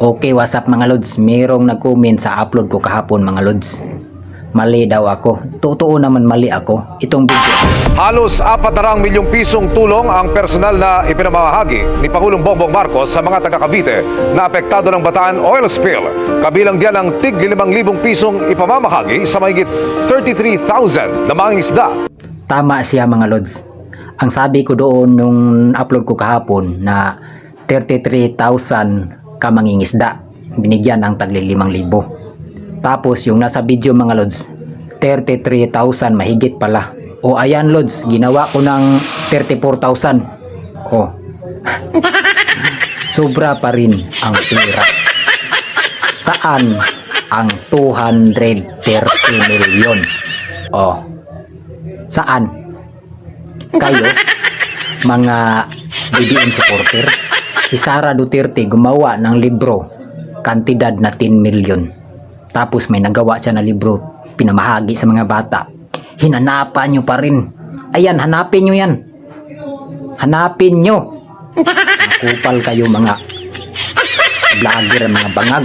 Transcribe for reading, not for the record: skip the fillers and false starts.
Okay, what's up mga lods? Merong nag-comment sa upload ko kahapon mga lods. Mali daw ako. Totoo naman mali ako. Itong video. Halos 400 milyong pisong tulong ang personal na ipinamahagi ni Pangulong Bongbong Marcos sa mga taga Cavite na apektado ng Bataan oil spill. Kabilang diyan ang tig 5,000 pisong ipamamahagi sa mahigit 33,000 na mga isda. Tama siya mga lods. Ang sabi ko doon nung upload ko kahapon na 33,000 kamangingisda. Binigyan ng tagli 5,000. Tapos yung nasa video mga lods, 33,000 mahigit pala. O ayan lods, ginawa ko ng 34,000. O. Sobra pa rin ang pera. Saan ang 230 milyon? O. Saan? Kayo, mga BBM supporter, si Sara Duterte gumawa ng libro, kantidad na 10 million. Tapos may nagawa siya na libro, pinamahagi sa mga bata. Hinanapan nyo pa rin. Ayan, hanapin nyo yan. Hanapin nyo. Nakupal kayo mga vlogger, mga bangag.